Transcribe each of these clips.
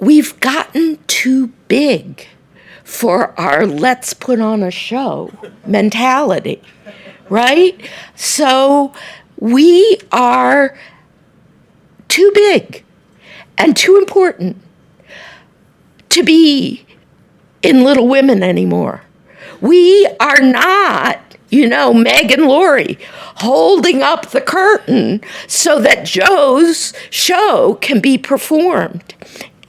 we've gotten too big for our let's put on a show mentality, right? So we are too big and too important to be in Little Women anymore. We are not, Meg and Lori holding up the curtain so that Joe's show can be performed.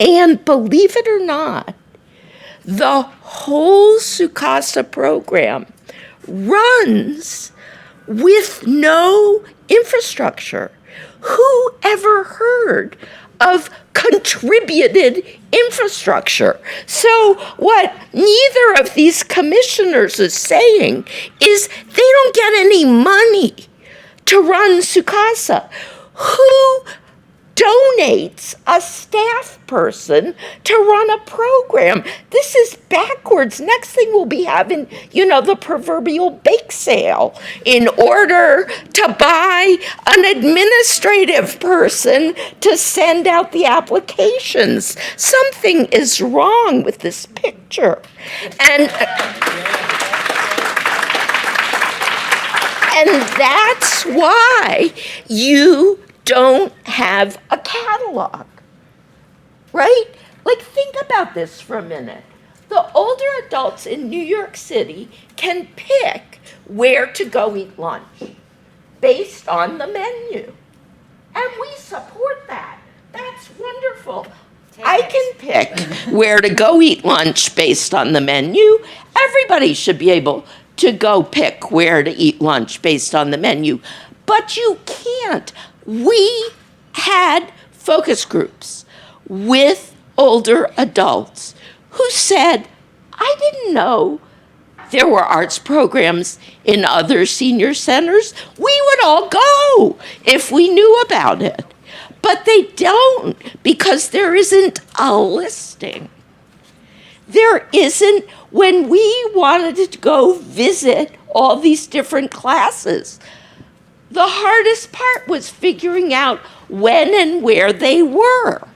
And believe it or not, the whole Sukasa program runs with no infrastructure. Who ever heard of contributed infrastructure? So what neither of these commissioners is saying is they don't get any money to run Sukasa. Who donates a staff person to run a program? This is backwards. Next thing we'll be having, the proverbial bake sale in order to buy an administrative person to send out the applications. Something is wrong with this picture. And that's why you don't have a catalog, right? Like, think about this for a minute. The older adults in New York City can pick where to go eat lunch based on the menu. And we support that. That's wonderful. I can pick where to go eat lunch based on the menu. Everybody should be able to go pick where to eat lunch based on the menu. But you can't. We had focus groups with older adults who said, I didn't know there were arts programs in other senior centers. We would all go if we knew about it. But they don't, because there isn't a listing. There isn't. When we wanted to go visit all these different classes, the hardest part was figuring out when and where they were.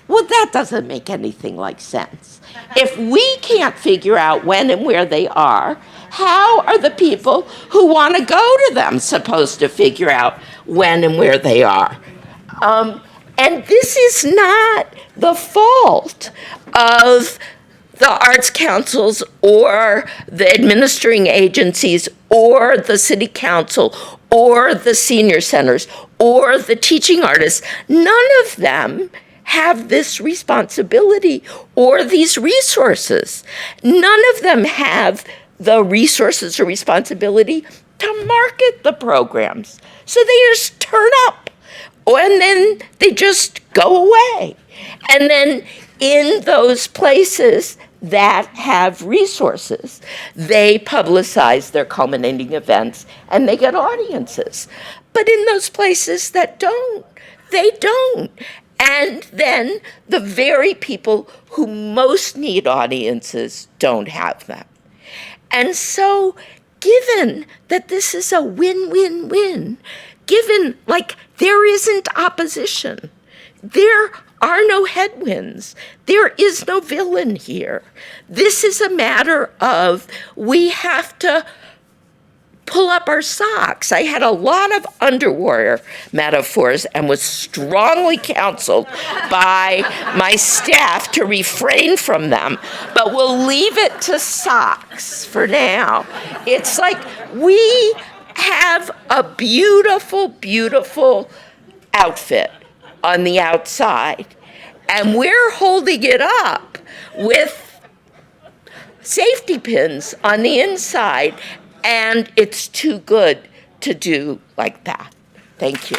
Well, that doesn't make anything like sense. If we can't figure out when and where they are, how are the people who want to go to them supposed to figure out when and where they are? And this is not the fault of the arts councils or the administering agencies or the city council or the senior centers or the teaching artists. None of them have this responsibility or these resources. None of them have the resources or responsibility to market the programs. So they just turn up and then they just go away. And then in those places that have resources, they publicize their culminating events and they get audiences. But in those places that don't, they don't. And then the very people who most need audiences don't have them. And so given that this is a win-win-win, given there isn't opposition, there are no headwinds. There is no villain here. This is a matter of we have to pull up our socks. I had a lot of underwear metaphors and was strongly counseled by my staff to refrain from them, but we'll leave it to socks for now. It's like we have a beautiful, beautiful outfit on the outside, and we're holding it up with safety pins on the inside, and it's too good to do like that. Thank you.